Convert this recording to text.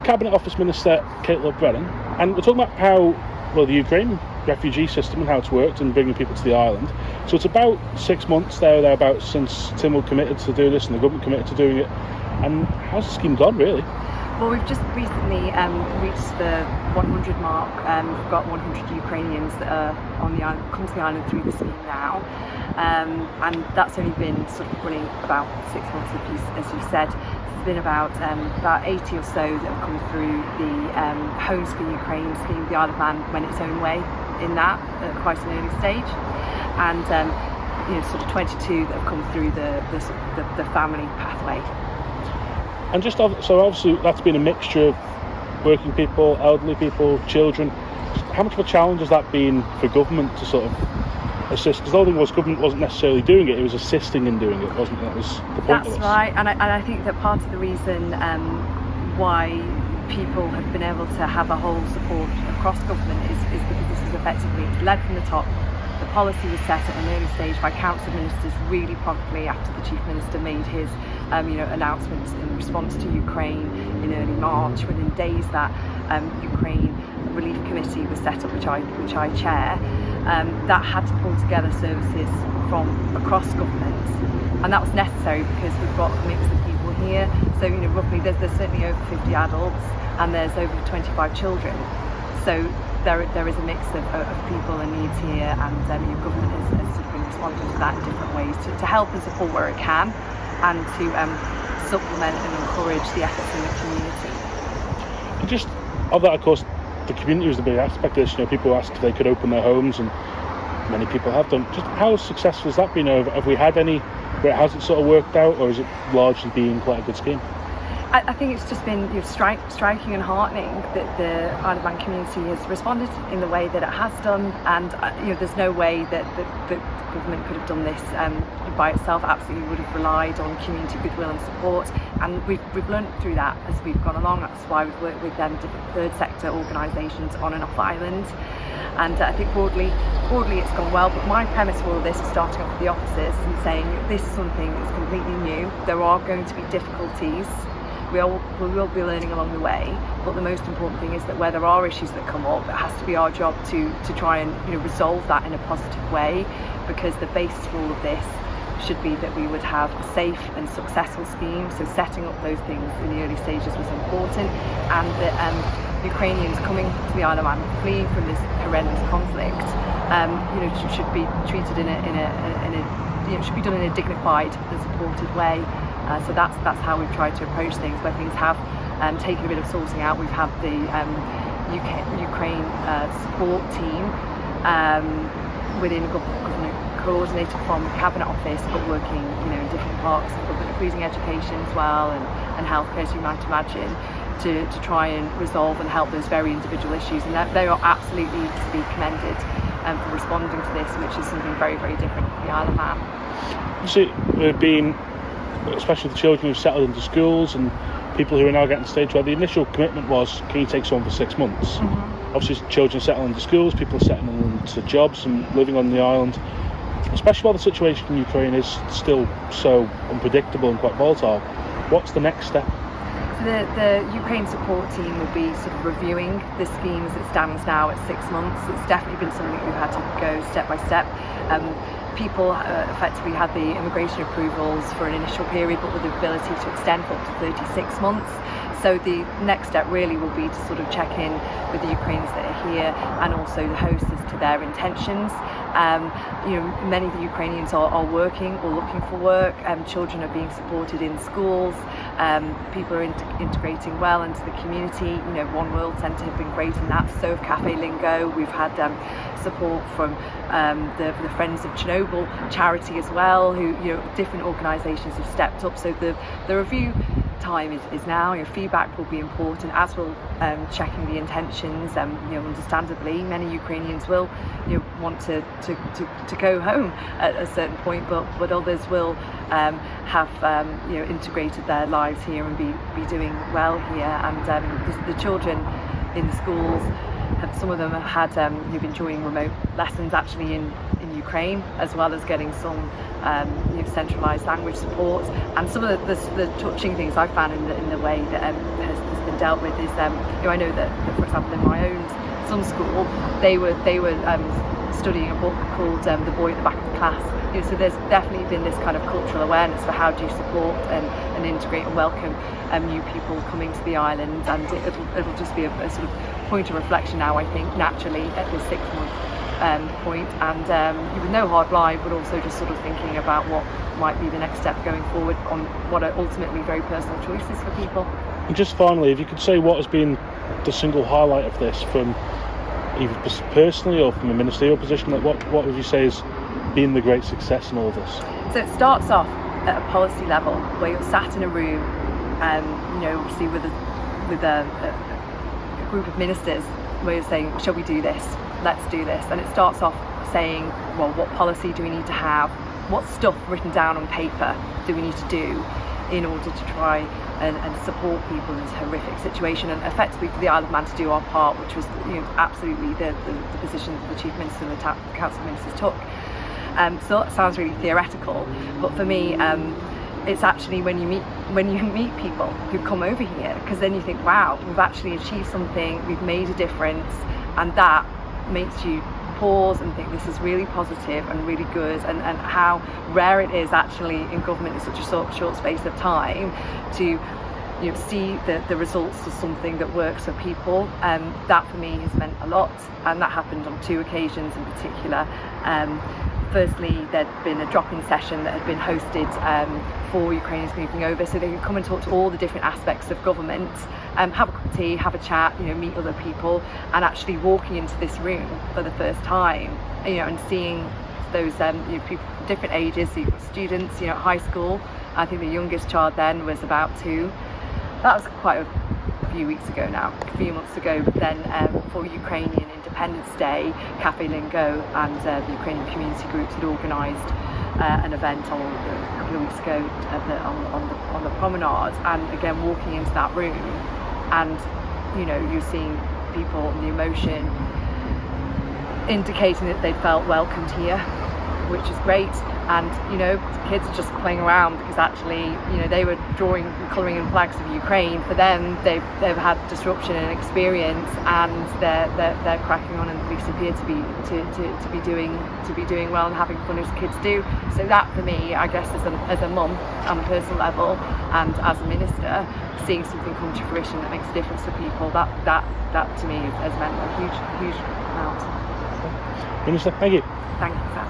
Cabinet Office Minister Lord-Brennan, and we're talking about how, well, the Ukraine refugee system and how it's worked and bringing people to the island. So it's about 6 months thereabouts since Tynwald committed to do this and the government committed to doing it. And how's the scheme gone, really? Well, we've just recently reached the 100 mark. We've got 100 Ukrainians that are on the island, come to the island through the scheme now, and that's only been sort of running about 6 months apiece, as you said. There's been about 80 or so that have come through the Homes for Ukraine scheme. The Isle of Man went its own way in that at quite an early stage, and sort of 22 that have come through the family pathway. And just so obviously that's been a mixture of working people, elderly people, children. How much of a challenge has that been for government to sort of assist? Because the whole thing was government wasn't necessarily doing it; it was assisting in doing it, wasn't it? That was the point of this. That's right, and I think that part of the reason why people have been able to have a whole support across government is because this is effectively led from the top. The policy was set at an early stage by council ministers really promptly after the Chief Minister made his announcements in response to Ukraine in early March. Within days that Ukraine Relief Committee was set up, which I chair, that had to pull together services from across government, and that was necessary because we've got a mix of people here. So roughly there's certainly over 50 adults and there's over 25 children. So there is a mix of people and needs here, and government has sort of been responding to that in different ways to help and support where it can, and to supplement and encourage the efforts in the community. And just of that, of course, the community was the big aspect of this. People asked if they could open their homes, and many people have done. Just how successful has that been? Have we had any where it hasn't sort of worked out, or is it largely been quite a good scheme? I think it's just been striking and heartening that the Isle of Man community has responded in the way that it has done, and there's no way that the government could have done this by itself. Absolutely would have relied on community goodwill and support, and we've learned through that as we've gone along. That's why we've worked with different third sector organisations on and off island, and I think broadly it's gone well. But my premise for all of this is starting off with the officers and saying this is something that's completely new. There are going to be difficulties. We will be learning along the way, but the most important thing is that where there are issues that come up, it has to be our job to try and resolve that in a positive way, because the basis for all of this should be that we would have a safe and successful scheme. So setting up those things in the early stages was important, and that Ukrainians coming to the Isle of Man, fleeing from this horrendous conflict, should be treated should be done in a dignified and supported way. So that's how we've tried to approach things. Where things have taken a bit of sorting out, we've had the Ukraine support team within government, coordinated from the Cabinet Office, but working in different parts of government, including education as well, and healthcare, as you might imagine, to try and resolve and help those very individual issues. And they are absolutely to be commended for responding to this, which is something very, very different from the Isle of Man. See, there have been, especially the children who've settled into schools and people who are now getting to the stage where the initial commitment was, can you take someone for 6 months? Mm-hmm. Obviously, children settling into schools, people are settling into jobs and living on the island, especially while the situation in Ukraine is still so unpredictable and quite volatile. What's the next step? The Ukraine support team will be sort of reviewing the scheme as it stands now at 6 months. It's definitely been something we've had to go step by step. People effectively had the immigration approvals for an initial period, but with the ability to extend for up to 36 months. So the next step really will be to sort of check in with the Ukrainians that are here, and also the hosts as to their intentions. Many of the Ukrainians are working or looking for work. Children are being supported in schools. People are integrating well into the community. One World Centre have been great in that. So have Cafe Lingo. We've had support from the Friends of Chernobyl charity as well, who different organisations have stepped up. So the review time is now. Feedback will be important, as will checking the intentions. Understandably, many Ukrainians will want to go home at a certain point, but others will have integrated their lives here and be doing well here. And the children in the schools, some of them have had been joining remote lessons actually in Ukraine, as well as getting some centralised language support. And some of the touching things I found in the way that has been dealt with is, I know that, for example, in my own son's school, they were studying a book called The Boy at the Back of the Class. So there's definitely been this kind of cultural awareness for how do you support and integrate and welcome new people coming to the island, and it'll just be a sort of point of reflection now, I think, naturally at this 6-month point, and with no hard line, but also just sort of thinking about what might be the next step going forward on what are ultimately very personal choices for people. And just finally, if you could say what has been the single highlight of this from either personally or from a ministerial position, like what would you say has been the great success in all of this? So it starts off at a policy level where you're sat in a room, obviously with a group of ministers, where you're saying, shall we do this? Let's do this. And it starts off saying, well, what policy do we need to have? What stuff written down on paper do we need to do in order to try and support people in this horrific situation, and effectively for the Isle of Man to do our part, which was absolutely the position that the Chief Minister and the Council of Ministers took. So that sounds really theoretical, but for me, it's actually when you meet people who've come over here, because then you think, wow, we've actually achieved something, we've made a difference, and that makes you pause and think this is really positive and really good, and how rare it is actually in government in such a short space of time to see the results of something that works for people. That for me has meant a lot, and that happened on 2 occasions in particular. Firstly, there'd been a drop-in session that had been hosted for Ukrainians moving over, so they could come and talk to all the different aspects of government, have a cup of tea, have a chat, meet other people, and actually walking into this room for the first time, and seeing those people of different ages. So you've got students, at high school. I think the youngest child then was about 2. That was quite a few weeks ago now, a few months ago. But then for Ukrainian Independence Day, Cafe Lingo and the Ukrainian community groups had organised an event a couple of weeks ago on the promenade, and again walking into that room, and you're seeing people and the emotion indicating that they felt welcomed here, which is great. And kids just playing around, because actually they were drawing and colouring in flags of Ukraine. For them, they've had disruption and experience, and they're cracking on, and at least appear to be doing well and having fun as kids do. So that for me, I guess as a mum on a personal level, and as a minister, seeing something come to fruition that makes a difference for people, that to me has meant a huge amount. Minister, thank you. Thank you, Sam.